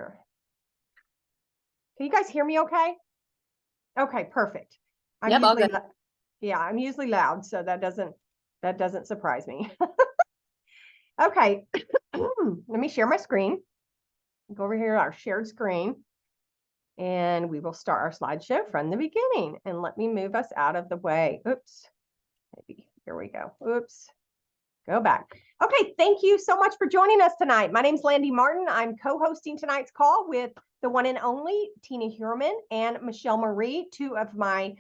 Can you guys hear me okay? Okay, perfect. Yep, all good. Yeah, I'm usually loud, so that doesn't surprise me. Okay, let me share my screen. Go over here to our shared screen, and we will start our slideshow from the beginning. And let me move us out of the way. Oops, maybe here we go. Oops, go back. Okay, thank you so much for joining us tonight. My name's Landy Martin. I'm co-hosting tonight's call with the one and only Tina Heuerman and Michelle Marie, two of my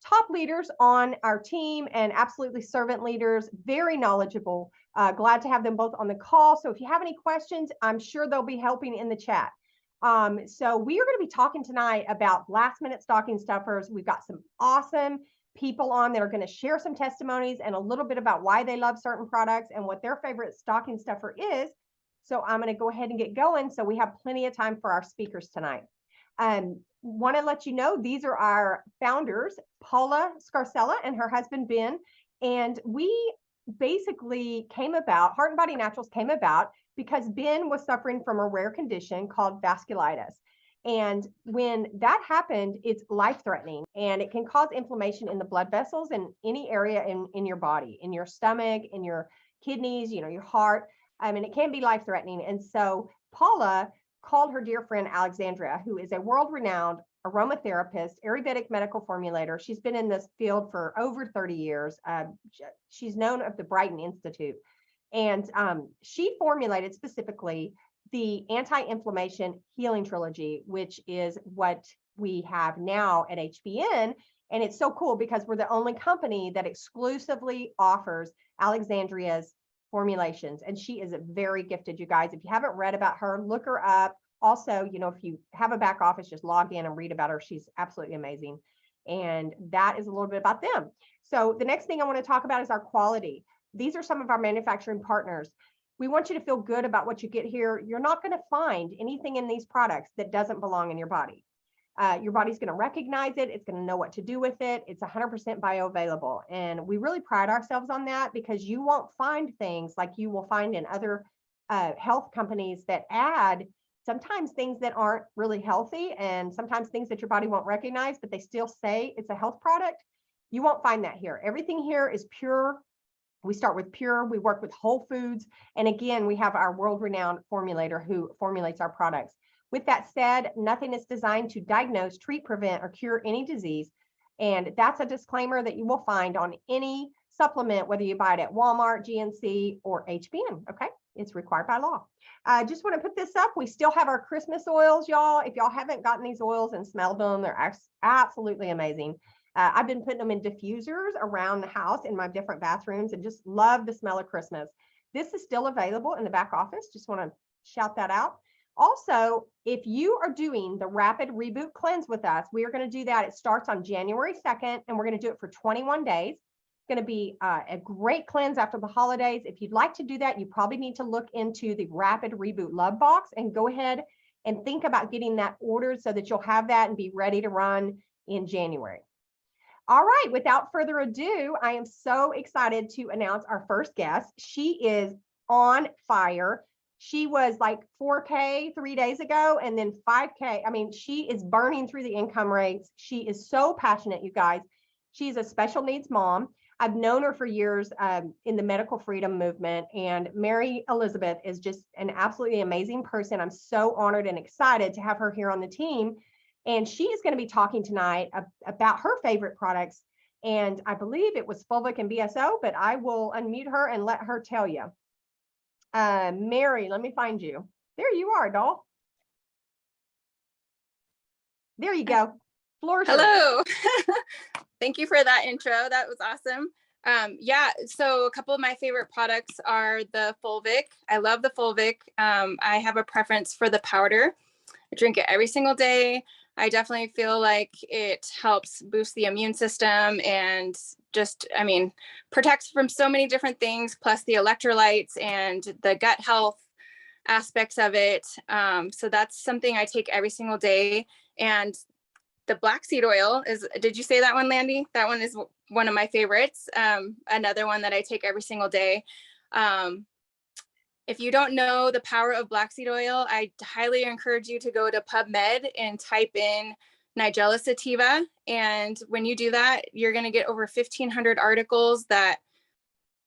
top leaders on our team and absolutely servant leaders, very knowledgeable. Glad to have them both on the call. So if you have any questions, I'm sure they'll be helping in the chat. So we are going to be talking tonight about last minute stocking stuffers. We've got some awesome people on that are going to share some testimonies and a little bit about why they love certain products and what their favorite stocking stuffer is. So I'm going to go ahead and get going so we have plenty of time for our speakers tonight. Want to let you know, these are our founders, Paula Scarcella and her husband, Ben. And we basically came about, Heart and Body Naturals came about because Ben was suffering from a rare condition called vasculitis. And when that happened, it's life-threatening and it can cause inflammation in the blood vessels in any area in your body, in your stomach, in your kidneys, your heart. And it can be life-threatening. And so Paula called her dear friend Alexandria, who is a world-renowned aromatherapist, Ayurvedic medical formulator. She's been in this field for over 30 years. She's known of the Brighton Institute. And she formulated specifically the anti-inflammation healing trilogy, which is what we have now at HBN. And it's so cool because we're the only company that exclusively offers Alexandria's formulations. And she is very gifted, you guys. If you haven't read about her, look her up. Also, if you have a back office, just log in and read about her. She's absolutely amazing. And that is a little bit about them. So the next thing I want to talk about is our quality. These are some of our manufacturing partners. We want you to feel good about what you get here. You're not going to find anything in these products that doesn't belong in your body. Your body's going to recognize it. It's going to know what to do with it. It's 100% bioavailable. And we really pride ourselves on that because you won't find things like you will find in other health companies that add sometimes things that aren't really healthy and sometimes things that your body won't recognize, but they still say it's a health product. You won't find that here. Everything here is pure. We start with pure. We work with whole foods. And again, we have our world-renowned formulator who formulates our products. With that said, nothing is designed to diagnose, treat, prevent, or cure any disease. And that's a disclaimer that you will find on any supplement, whether you buy it at Walmart, GNC, or HBN, okay? It's required by law. I just want to put this up. We still have our Christmas oils, y'all. If y'all haven't gotten these oils and smelled them, they're absolutely amazing. I've been putting them in diffusers around the house in my different bathrooms and just love the smell of Christmas. This is still available in the back office. Just want to shout that out. Also, if you are doing the Rapid Reboot Cleanse with us, we are going to do that. It starts on January 2nd, and we're going to do it for 21 days. It's going to be a great cleanse after the holidays. If you'd like to do that, you probably need to look into the Rapid Reboot Love Box and go ahead and think about getting that ordered so that you'll have that and be ready to run in January. All right, without further ado, I am so excited to announce our first guest. She is on fire. She was like 4K 3 days ago and then 5K. I mean, she is burning through the income rates. She is so passionate, you guys. She's a special needs mom. I've known her for years in the medical freedom movement, and Mary Elizabeth is just an absolutely amazing person. I'm so honored and excited to have her here on the team. And she is going to be talking tonight about her favorite products. And I believe it was Fulvic and BSO, but I will unmute her and let her tell you. Mary, let me find you. There you are, doll. There you go. Floor. Hello. Thank you for that intro. That was awesome. Yeah, so a couple of my favorite products are the Fulvic. I love the Fulvic. I have a preference for the powder. I drink it every single day. I definitely feel like it helps boost the immune system and just, protects from so many different things, plus the electrolytes and the gut health aspects of it. So that's something I take every single day. And the black seed oil is, did you say that one, Landy? That one is one of my favorites. Another one that I take every single day. If you don't know the power of black seed oil, I highly encourage you to go to PubMed and type in Nigella sativa. And when you do that, you're going to get over 1,500 articles that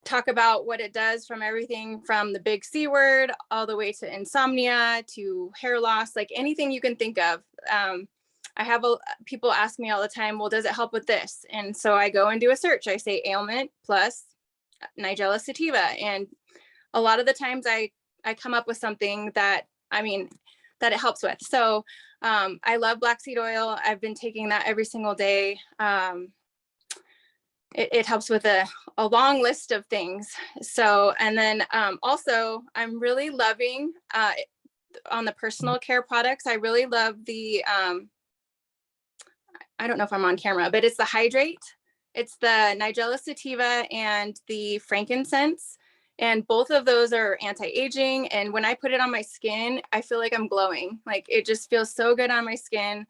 talk about what it does, from everything from the big C word all the way to insomnia to hair loss, like anything you can think of. I have people ask me all the time, well, does it help with this? And so I go and do a search. I say ailment plus Nigella sativa. And a lot of the times I come up with something that, that it helps with. So I love black seed oil. I've been taking that every single day. It helps with a long list of things. So, and then also I'm really loving on the personal care products. I really love the, I don't know if I'm on camera, but it's the Hydrate. It's the Nigella sativa and the frankincense. And both of those are anti-aging. And when I put it on my skin, I feel like I'm glowing. Like it just feels so good on my skin.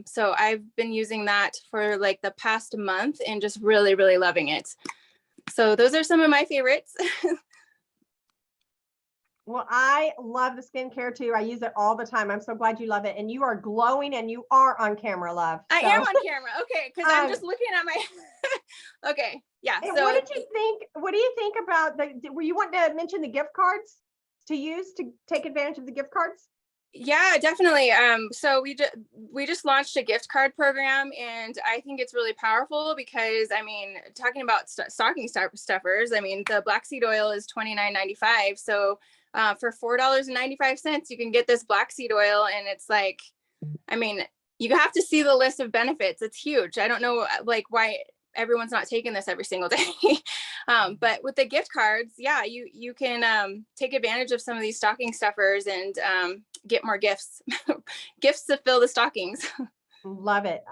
So I've been using that for like the past month and just really, really loving it. So those are some of my favorites. Well, I love the skincare too. I use it all the time. I'm so glad you love it. And you are glowing and you are on camera, love. I am on camera. Okay. Cause I'm just looking at my, okay. Yeah. And so what did you think? What do you think about were you wanting to mention the gift cards to use to take advantage of the gift cards? Yeah, definitely. So we just launched a gift card program, and I think it's really powerful because talking about stocking stuffers, the black seed oil is $29.95. So for $4.95, you can get this black seed oil, and it's like, you have to see the list of benefits. It's huge. I don't know like why everyone's not taking this every single day. But with the gift cards, yeah, you can take advantage of some of these stocking stuffers and get more gifts, gifts to fill the stockings. Love it.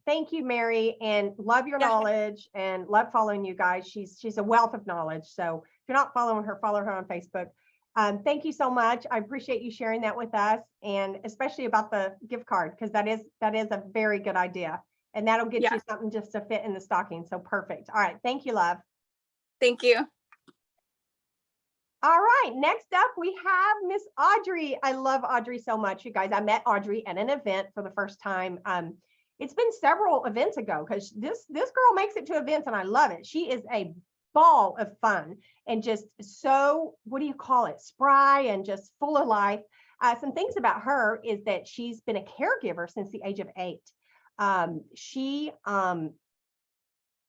Thank you, Mary, and love your knowledge and love following you guys. She's a wealth of knowledge. So if you're not following her, follow her on Facebook. Thank you so much. I appreciate you sharing that with us, and especially about the gift card, because that is a very good idea. And that'll get you something just to fit in the stocking. So perfect. All right. Thank you, love. Thank you. All right. Next up, we have Miss Audrey. I love Audrey so much, you guys. I met Audrey at an event for the first time. It's been several events ago, because this girl makes it to events and I love it. She is a ball of fun and just so, what do you call it? Spry and just full of life. Some things about her is that she's been a caregiver since the age of 8. She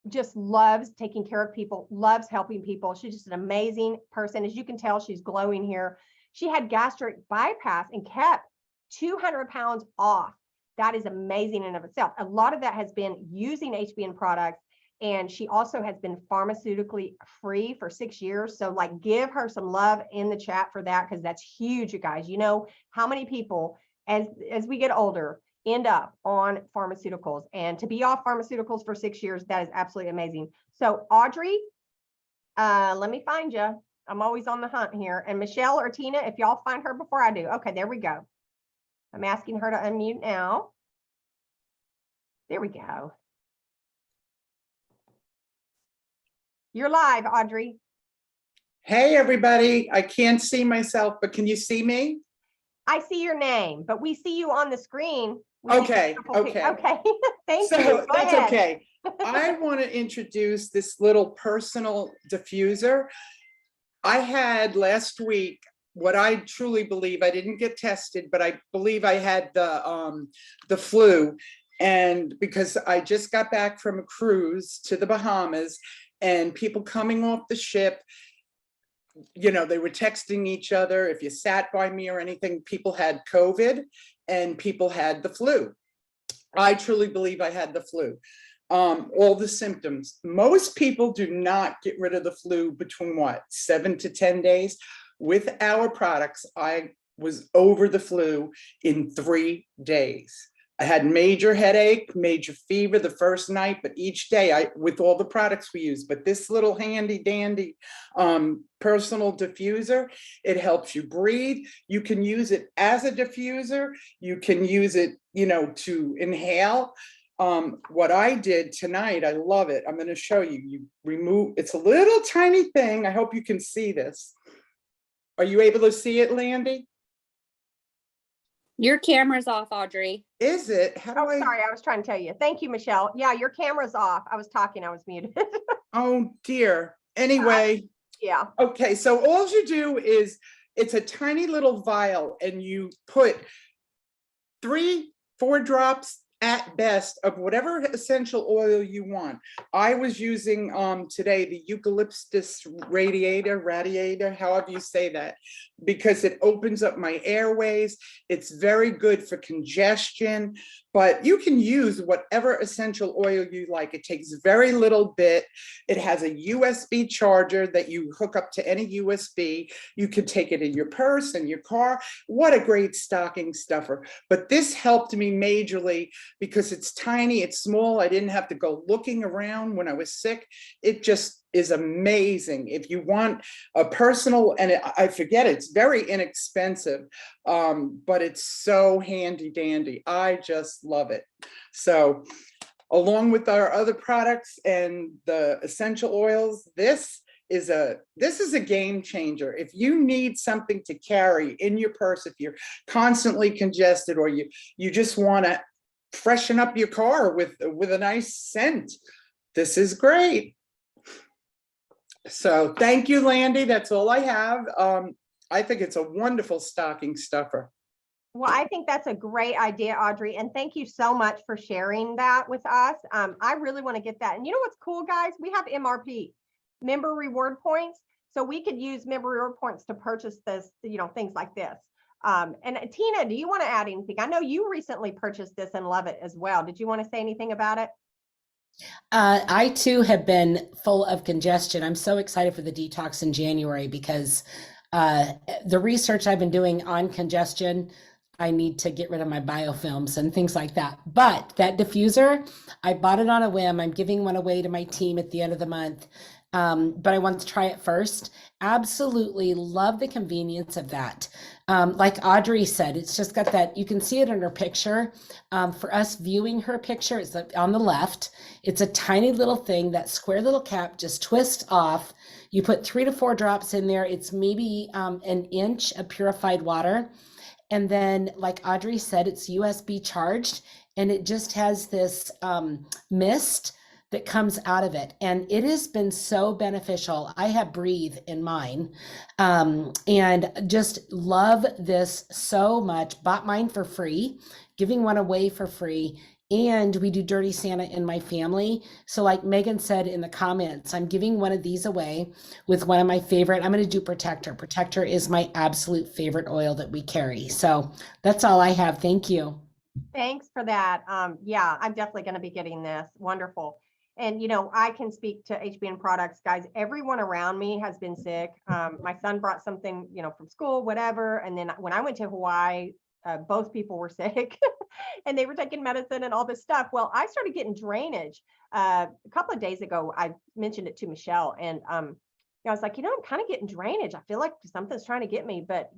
just loves taking care of people, loves helping people. She's just an amazing person. As you can tell, she's glowing here. She had gastric bypass and kept 200 pounds off. That is amazing in and of itself. A lot of that has been using HBN products, and she also has been pharmaceutically free for 6 years. So like, give her some love in the chat for that, because that's huge, you guys. You know how many people as we get older end up on pharmaceuticals, and to be off pharmaceuticals for 6 years, that is absolutely amazing. So Audrey, let me find you. I'm always on the hunt here. And Michelle or Tina, if y'all find her before I do. Okay, there we go. I'm asking her to unmute now. There we go. You're live, Audrey. Hey, everybody. I can't see myself, but can you see me? I see your name, but we see you on the screen. Okay. Thank so you. That's okay. I want to introduce this little personal diffuser. I had last week what I truly believe, I didn't get tested, but I believe I had the flu. And because I just got back from a cruise to the Bahamas, and people coming off the ship, you know, they were texting each other. If you sat by me or anything, people had COVID and people had the flu. I truly believe I had the flu. All the symptoms. Most people do not get rid of the flu between 7 to 10 days. With our products, I was over the flu in 3 days. I had major headache, major fever the first night, but each day with all the products we use, but this little handy dandy personal diffuser, it helps you breathe. You can use it as a diffuser. You can use it, you know, to inhale. What I did tonight, I love it. I'm going to show you. You remove, it's a little tiny thing. I hope you can see this. Are you able to see it, Landy? Your camera's off, Audrey. Is it? How do Oh, I? sorry, I was trying to tell you. Thank you, Michelle. Yeah, your camera's off. I was talking, I was muted. Oh dear. Anyway, Yeah. okay, so all you do is, it's a tiny little vial and you put 3-4 drops at best of whatever essential oil you want. I was using today the eucalyptus radiator, however you say that, because it opens up my airways. It's very good for congestion, but you can use whatever essential oil you like. It takes very little bit. It has a USB charger that you hook up to any USB. You can take it in your purse, in your car. What a great stocking stuffer. But this helped me majorly because it's tiny, it's small. I didn't have to go looking around when I was sick. It just is amazing. If you want a personal, and I forget, it's very inexpensive, but it's so handy dandy. I just love it. So along with our other products and the essential oils, this is a game changer. If you need something to carry in your purse, if you're constantly congested, or you just want to freshen up your car with a nice scent, this is great. So thank you, Landy. That's all I have. I think it's a wonderful stocking stuffer. Well, I think that's a great idea, Audrey. And thank you so much for sharing that with us. I really want to get that. And you know what's cool, guys? We have MRP, member reward points. So we could use member reward points to purchase this, things like this. And Tina, do you want to add anything? I know you recently purchased this and love it as well. Did you want to say anything about it? I too have been full of congestion. I'm so excited for the detox in January because the research I've been doing on congestion, I need to get rid of my biofilms and things like that. But that diffuser, I bought it on a whim. I'm giving one away to my team at the end of the month. But I wanted to try it first. Absolutely love the convenience of that. Like Audrey said, it's just got that, you can see it in her picture. For us viewing her picture, it's on the left. It's a tiny little thing, that square little cap just twists off. You put 3 to 4 drops in there. It's maybe an inch of purified water. And then, like Audrey said, it's USB charged, and it just has this mist that comes out of it. And it has been so beneficial. I have Breathe in mine, and just love this so much. Bought mine for free, giving one away for free. And we do Dirty Santa in my family. So like Megan said in the comments, I'm giving one of these away with one of my favorite. I'm going to do Protector. Protector is my absolute favorite oil that we carry. So that's all I have. Thank you. Thanks for that. Yeah, I'm definitely going to be getting this. Wonderful. And, I can speak to HBN products, guys. Everyone around me has been sick. My son brought something, from school, whatever. And then when I went to Hawaii, both people were sick and they were taking medicine and all this stuff. Well, I started getting drainage a couple of days ago. I mentioned it to Michelle, and I was like, I'm kind of getting drainage. I feel like something's trying to get me. But,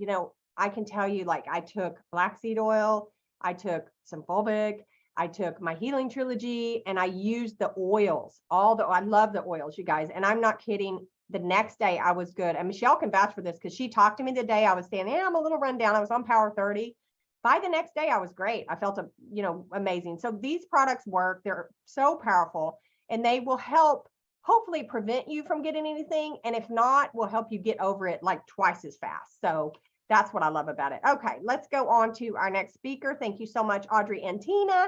I can tell you, like, I took flaxseed oil, I took some fulvic, I took my healing trilogy, and I used the oils, I love the oils, you guys. And I'm not kidding. The next day I was good. And Michelle can vouch for this because she talked to me the day I was saying, I'm a little run down. I was on Power 30. By the next day I was great. I felt, amazing. So these products work. They're so powerful, and they will help hopefully prevent you from getting anything. And if not, will help you get over it like twice as fast. So that's what I love about it. Okay, let's go on to our next speaker. Thank you so much, Audrey and Tina.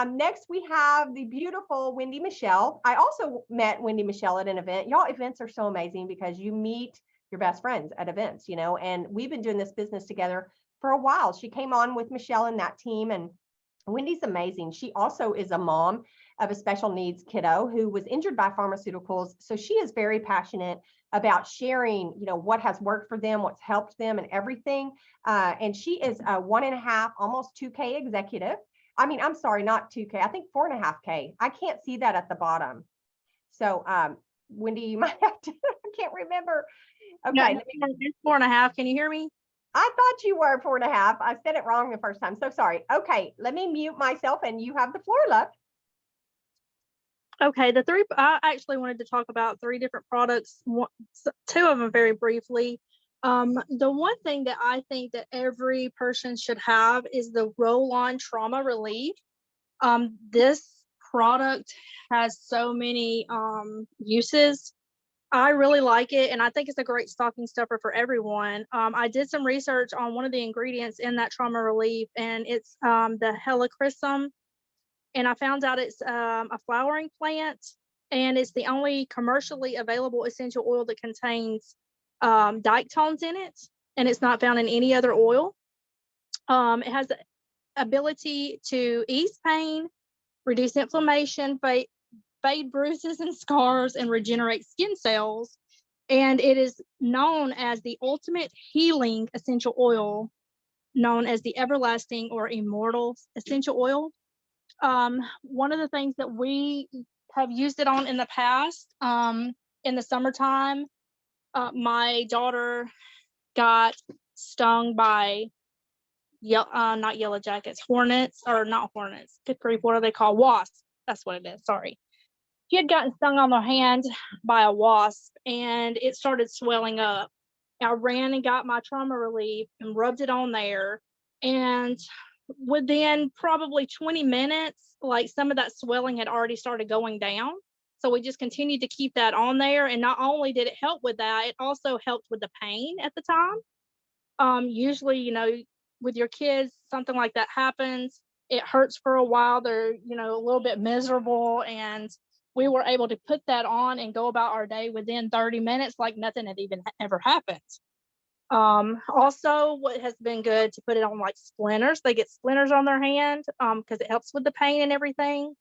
Next, we have the beautiful Wendy Michelle. I also met Wendy Michelle at an event. Y'all, events are so amazing because you meet your best friends at events, and we've been doing this business together for a while. She came on with Michelle and that team, and Wendy's amazing. She also is a mom of a special needs kiddo who was injured by pharmaceuticals. So she is very passionate about sharing, what has worked for them, what's helped them, and everything. And she is a 1.5, almost 2K executive. I mean, I'm sorry, not 2K. I think 4.5K. I can't see that at the bottom. So, Wendy, you might have to, I can't remember. Okay. No, it's 4.5. Can you hear me? I thought you were 4.5. I said it wrong the first time. So sorry. Okay. Let me mute myself and you have the floor, love. Okay. I actually wanted to talk about 3 different products. 2 of them very briefly. The one thing that I think that every person should have is the roll-on trauma relief. This product has so many uses. I really like it, and I think it's a great stocking stuffer for everyone. I did some research on one of the ingredients in that trauma relief, and it's the helichrysum, and I found out it's a flowering plant, and it's the only commercially available essential oil that contains diketones in it, and it's not found in any other oil. It has the ability to ease pain, reduce inflammation, fade bruises and scars, and regenerate skin cells. And it is known as the ultimate healing essential oil, known as the everlasting or immortal essential oil. One of the things that we have used it on in the past, in the summertime, my daughter got stung by not yellow jackets, hornets, or not hornets. Good grief, what are they called? Wasps. That's what it is. Sorry. She had gotten stung on the hand by a wasp, and it started swelling up. I ran and got my trauma relief and rubbed it on there, and within probably 20 minutes, like, some of that swelling had already started going down. So we just continued to keep that on there, and not only did it help with that, it also helped with the pain at the time. Usually, with your kids, something like that happens, it hurts for a while. They're, a little bit miserable, and we were able to put that on and go about our day within 30 minutes like nothing had even ever happened. Also, what has been good to put it on like splinters. They get splinters on their hand because it helps with the pain and everything.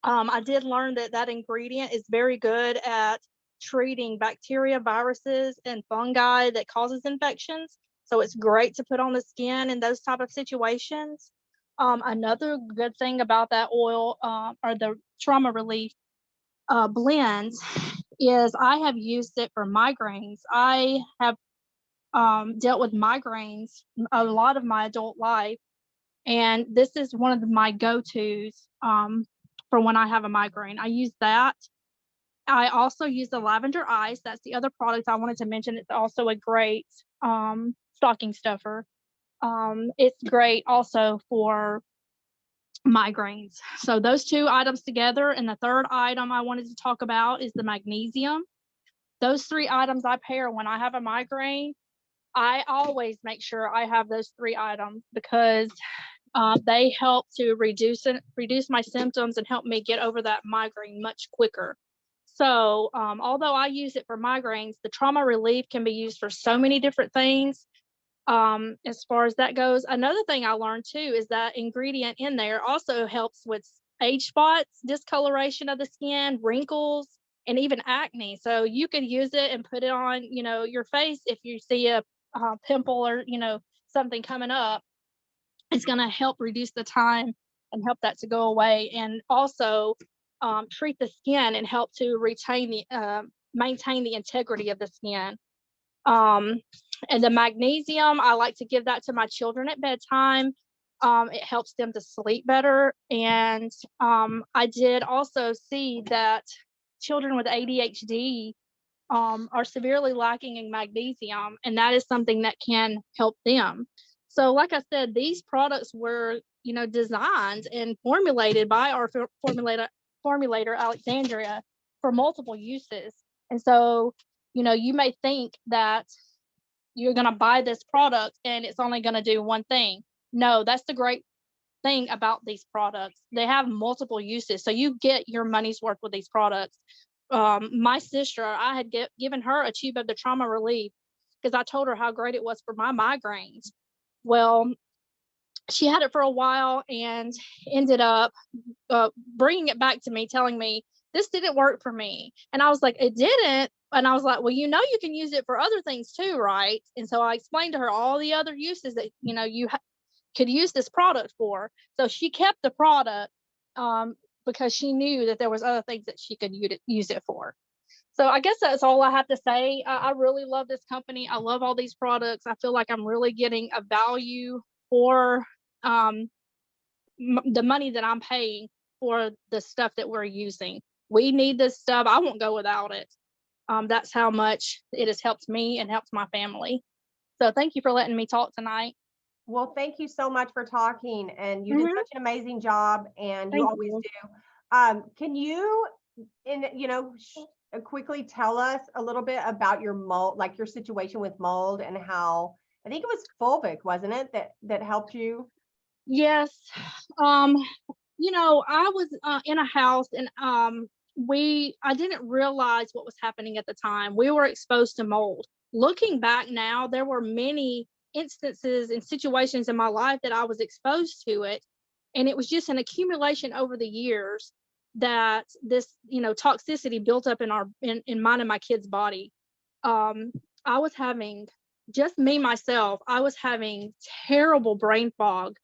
I did learn that ingredient is very good at treating bacteria, viruses, and fungi that causes infections. So it's great to put on the skin in those type of situations. Another good thing about that oil, or the trauma relief blends, is I have used it for migraines. I have dealt with migraines a lot of my adult life, and this is one of my go-tos for when I have a migraine. I use that. I also use the lavender ice. That's the other product I wanted to mention. It's also a great stocking stuffer. It's great also for migraines. So those two items together. And the third item I wanted to talk about is the magnesium. Those three items I pair when I have a migraine. I always make sure I have those three items because they help to reduce my symptoms and help me get over that migraine much quicker. So although I use it for migraines, the trauma relief can be used for so many different things. As far as that goes, another thing I learned too is that ingredient in there also helps with age spots, discoloration of the skin, wrinkles, and even acne. So you could use it and put it on, your face if you see a pimple or something coming up. It's going to help reduce the time and help that to go away, and also treat the skin and help to maintain the integrity of the skin. And the magnesium, I like to give that to my children at bedtime. It helps them to sleep better. And I did also see that children with ADHD are severely lacking in magnesium, and that is something that can help them. So like I said, these products were, designed and formulated by our formulator, Alexandria, for multiple uses. And so, you may think that you're going to buy this product and it's only going to do one thing. No, that's the great thing about these products. They have multiple uses. So you get your money's worth with these products. My sister, I had given her a tube of the trauma relief because I told her how great it was for my migraines. Well, she had it for a while and ended up bringing it back to me, telling me this didn't work for me. And I was like, it didn't. And I was like, well, you can use it for other things too, right? And so I explained to her all the other uses that, you could use this product for. So she kept the product because she knew that there was other things that she could use it for. So I guess that's all I have to say. I really love this company. I love all these products. I feel like I'm really getting a value for the money that I'm paying for the stuff that we're using. We need this stuff. I won't go without it. That's how much it has helped me and helped my family. So thank you for letting me talk tonight. Well, thank you so much for talking, and you did Mhm. such an amazing job, and you Thank always you. do. Can you, quickly tell us a little bit about your mold, like your situation with mold, and how I think it was Fulvic, wasn't it, that helped you? Yes. I was in a house and I didn't realize what was happening at the time. We were exposed to mold. Looking back now, there were many instances and situations in my life that I was exposed to it. And it was just an accumulation over the years that this, toxicity built up in mine and my kid's body. Um, I was having just me myself, I was having terrible brain fog.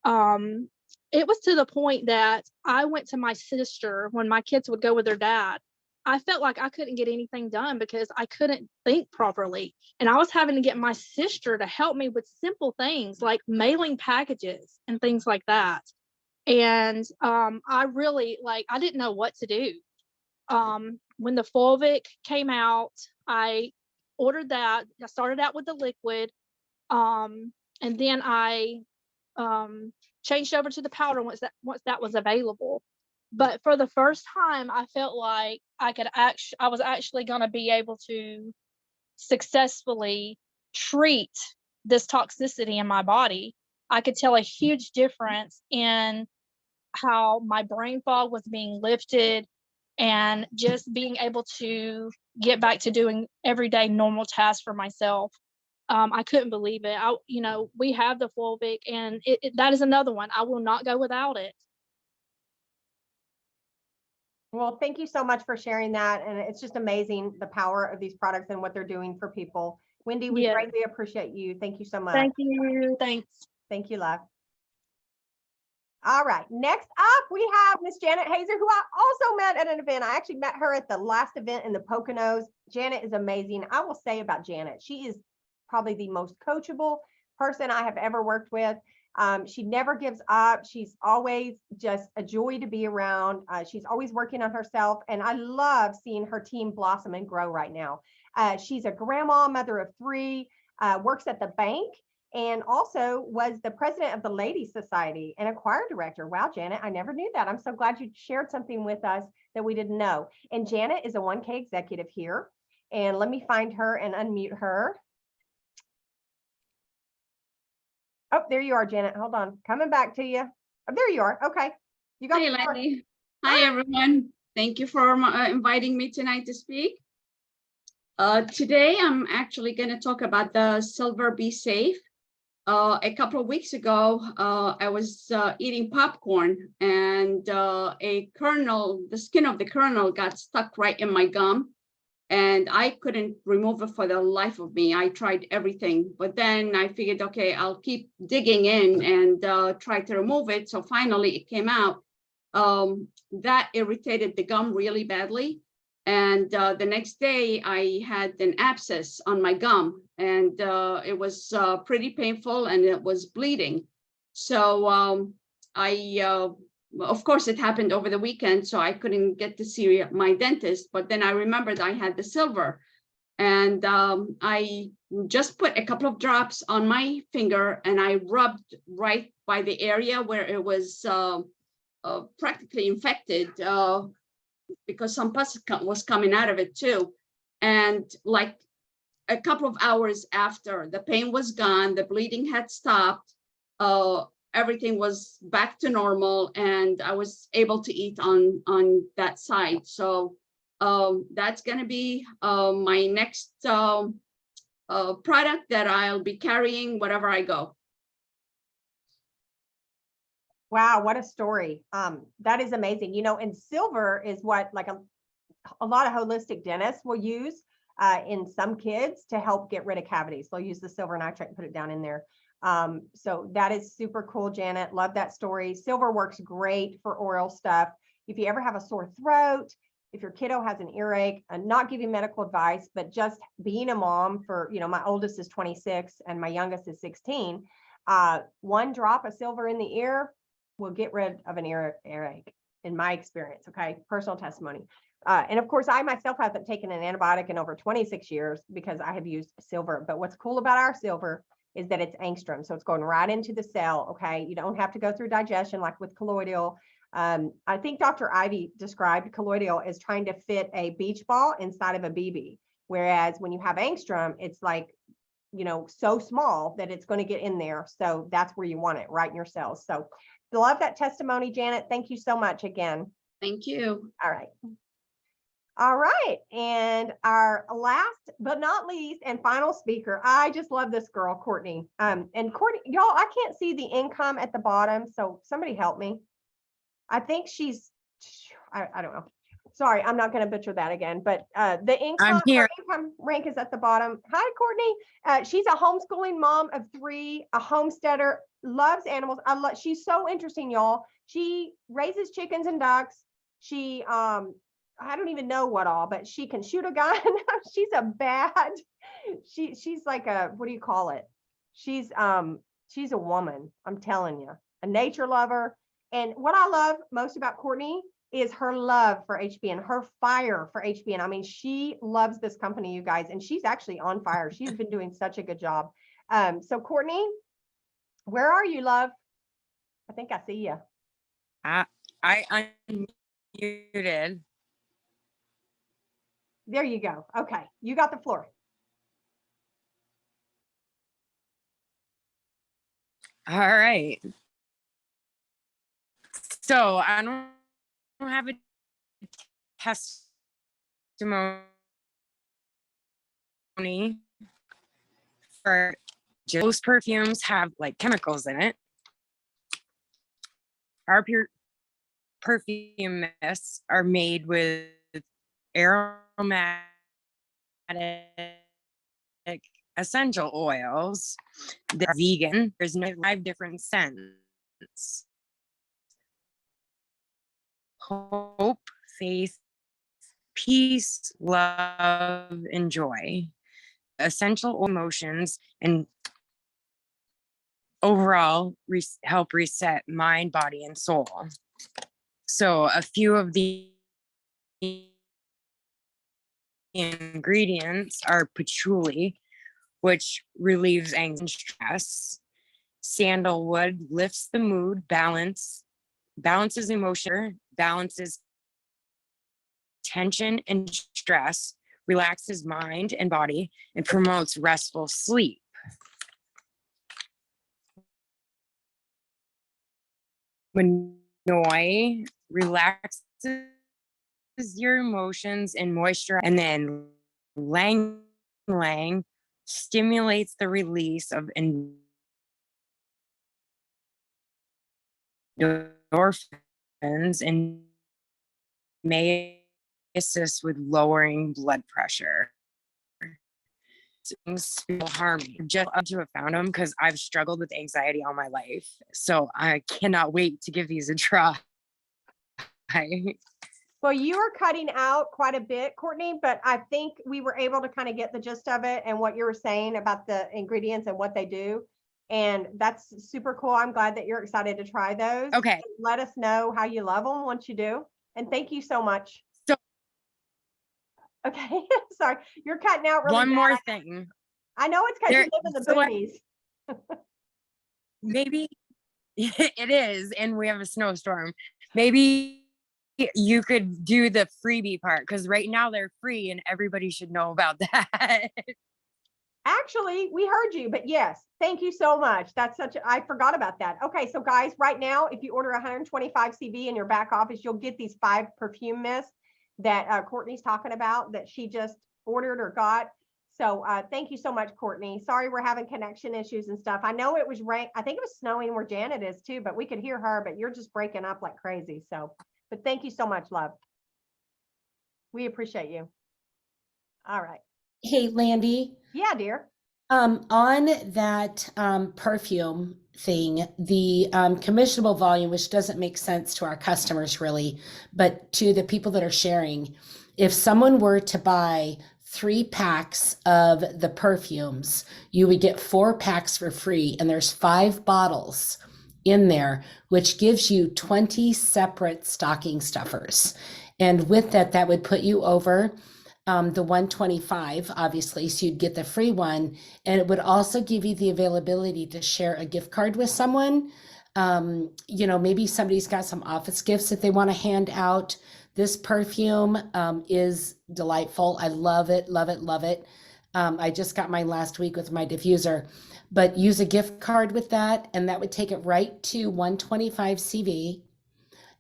um it was to the point that I went to my sister when my kids would go with their dad. I felt like I couldn't get anything done because I couldn't think properly. And I was having to get my sister to help me with simple things like mailing packages and things like that. And I really I didn't know what to do. When the Fulvic came out, I ordered that. I started out with the liquid. And then I changed over to the powder once that was available. But for the first time, I felt like I was actually going to be able to successfully treat this toxicity in my body. I could tell a huge difference in how my brain fog was being lifted and just being able to get back to doing everyday normal tasks for myself. I couldn't believe it. We have the Fulvic, and that is another one. I will not go without it. Well, thank you so much for sharing that. And it's just amazing the power of these products and what they're doing for people. Wendy, we Yes. greatly appreciate you. Thank you so much. Thank you. Thanks. Thank you, love. All right. Next up, we have Miss Janet Hazer, who I also met at an event. I actually met her at the last event in the Poconos. Janet is amazing. I will say about Janet, she is probably the most coachable person I have ever worked with. She never gives up. She's always just a joy to be around. She's always working on herself. And I love seeing her team blossom and grow right now. She's a grandma, mother of 3, works at the bank, and also was the president of the Ladies Society and a choir director. Wow, Janet, I never knew that. I'm so glad you shared something with us that we didn't know. And Janet is a 1K executive here. And let me find her and unmute her. Oh, there you are, Janet. Hold on. Coming back to you. Oh, there you are. Okay. You got Hi, the floor. Lenny. Hi, everyone. Thank you for inviting me tonight to speak. Today, I'm actually going to talk about the Silver Be Safe. A couple of weeks ago, I was eating popcorn, and the skin of the kernel got stuck right in my gum, and I couldn't remove it for the life of me. I tried everything, but then I figured, okay, I'll keep digging in and try to remove it. So finally it came out. That irritated the gum really badly. And the next day I had an abscess on my gum, and it was pretty painful, and it was bleeding. So of course, it happened over the weekend, so I couldn't get to see my dentist. But then I remembered I had the silver, and I just put a couple of drops on my finger, and I rubbed right by the area where it was practically infected, because some pus was coming out of it too. And like a couple of hours after, the pain was gone, the bleeding had stopped, everything was back to normal, and I was able to eat on that side. So that's going to be my next product that I'll be carrying wherever I go. Wow, what a story. That is amazing. And silver is what like a lot of holistic dentists will use in some kids to help get rid of cavities. They'll use the silver nitrate and put it down in there. So that is super cool, Janet. Love that story. Silver works great for oral stuff. If you ever have a sore throat, if your kiddo has an earache, and not giving medical advice, but just being a mom for, my oldest is 26 and my youngest is 16. 1 drop of silver in the ear will get rid of an earache. in my experience. Okay. Personal testimony. And of course, I myself haven't taken an antibiotic in over 26 years because I have used silver. But what's cool about our silver is that it's angstrom. So it's going right into the cell. Okay. You don't have to go through digestion like with colloidal. I think Dr. Ivy described colloidal as trying to fit a beach ball inside of a BB. Whereas when you have angstrom, it's like, you know, so small that it's going to get in there. So that's where you want it, right in your cells. So love that testimony, Janet. Thank you so much again. Thank you. All right. All right. And our last but not least and final speaker, I just love this girl, Courtney. And Courtney, y'all, I can't see the income at the bottom. So somebody help me. I think she's, I don't know. Sorry, I'm not going to butcher that again, but the income, I'm here. her income rank is at the bottom. Hi, Courtney. She's a homeschooling mom of 3, a homesteader, loves animals. She's so interesting, y'all. She raises chickens and ducks. She, I don't even know what all, but she can shoot a gun. She's a bad, she's like a, what do you call it? She's a woman, I'm telling you, a nature lover. And what I love most about Courtney is her love for HBN, her fire for HBN. I mean, she loves this company, you guys, and she's actually on fire. She's been doing such a good job. So Courtney, where are you, love? I think I see you. I unmuted. There you go. Okay, you got the floor. All right. So I don't have a testimony for most perfumes have like chemicals in it. Our perfume mists are made with aromatic essential oils. They're vegan. There's 5 different scents: hope, faith, peace, love, and joy. Essential emotions and overall help reset mind, body, and soul. So a few of the ingredients are patchouli, which relieves anxiety and stress. Sandalwood lifts the mood, balances emotion, balances tension and stress, relaxes mind and body, and promotes restful sleep. Manoi relaxes your emotions and moisture, and then Lang Lang stimulates the release of endorphins and may assist with lowering blood pressure. Things will harm me. Just up to have found them because I've struggled with anxiety all my life. So I cannot wait to give these a try. Well, you were cutting out quite a bit, Courtney, but I think we were able to kind of get the gist of it and what you were saying about the ingredients and what they do. And that's super cool. I'm glad that you're excited to try those. Okay. Let us know how you love them once you do. And thank you so much. So, okay. Sorry. You're cutting out really one bad. more thing. I know it's because you live in the boonies. Maybe it is, and we have a snowstorm. Maybe you could do the freebie part because right now they're free and everybody should know about that. Actually, we heard you, but yes, thank you so much. That's I forgot about that. Okay, so guys, right now, if you order 125 CV in your back office, you'll get these 5 perfume mists that Courtney's talking about that she just ordered or got. So thank you so much, Courtney. Sorry, we're having connection issues and stuff. I know it was rain. I think it was snowing where Janet is too, but we could hear her, but you're just breaking up like crazy. So, but thank you so much, love. We appreciate you. All right. Hey, Landy. Yeah, dear. On that perfume thing, the commissionable volume, which doesn't make sense to our customers really, but to the people that are sharing, if someone were to buy 3 packs of the perfumes, you would get 4 packs for free, and there's 5 bottles in there, which gives you 20 separate stocking stuffers. And with that, that would put you over the 125, obviously, so you'd get the free one. And it would also give you the availability to share a gift card with someone. You know, maybe somebody's got some office gifts that they want to hand out. This perfume is delightful. I love it, love it, love it. I just got mine last week with my diffuser, but use a gift card with that, and that would take it right to 125 CV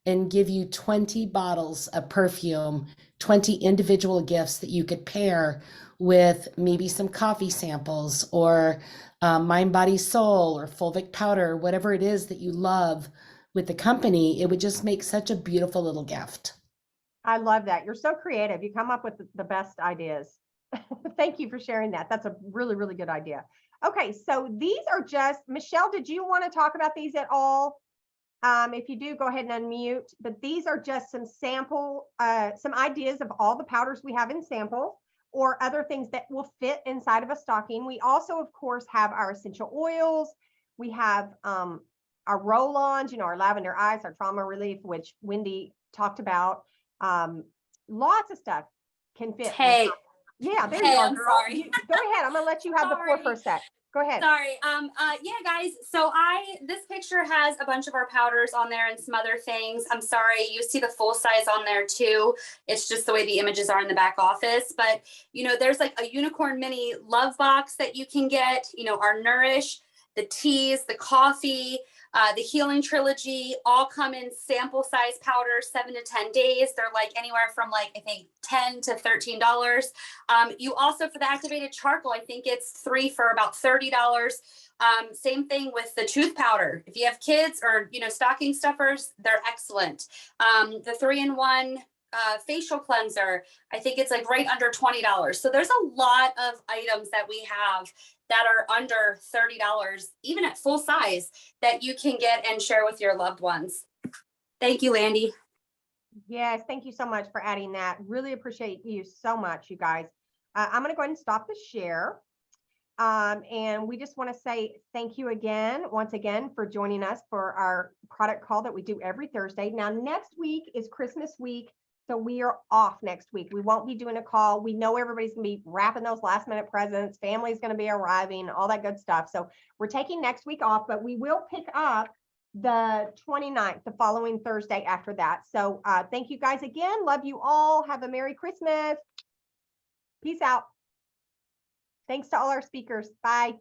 and give you 20 bottles of perfume, 20 individual gifts that you could pair with maybe some coffee samples or Mind, Body, Soul or Fulvic powder, whatever it is that you love with the company. It would just make such a beautiful little gift. I love that. You're so creative. You come up with the best ideas. Thank you for sharing that. That's a really, really good idea. Okay, so these are just, Michelle, did you want to talk about these at all? If you do, go ahead and unmute. But these are just some sample, some ideas of all the powders we have in sample or other things that will fit inside of a stocking. We also, of course, have our essential oils. We have our roll-ons, you know, our lavender ice, our trauma relief, which Wendy talked about. Lots of stuff can fit. Hey. Yeah, there Hey, you are, I'm girl. sorry. Go ahead. I'm gonna let you have the floor for a sec. Go ahead. Sorry. Yeah, guys. So this picture has a bunch of our powders on there and some other things. I'm sorry. You see the full size on there too. It's just the way the images are in the back office. But, you know, there's like a unicorn mini love box that you can get, you know, our Nourish, the teas, the coffee, the healing trilogy, all come in sample size powders, 7 to 10 days. They're like anywhere from like, I think $10 to $13. You also, for the activated charcoal, I think it's 3 for about $30. Same thing with the tooth powder. If you have kids or, you know, stocking stuffers, they're excellent. The 3-in-1 facial cleanser, I think it's like right under $20. So there's a lot of items that we have that are under $30, even at full size, that you can get and share with your loved ones. Thank you, Landy. Yes, thank you so much for adding that. Really appreciate you so much, you guys. I'm going to go ahead and stop the share. And we just want to say thank you again, once again, for joining us for our product call that we do every Thursday. Now, next week is Christmas week. So we are off next week. We won't be doing a call. We know everybody's going to be wrapping those last minute presents. Family's going to be arriving, all that good stuff. So we're taking next week off, but we will pick up the 29th, the following Thursday after that. So thank you guys again. Love you all. Have a Merry Christmas. Peace out. Thanks to all our speakers. Bye.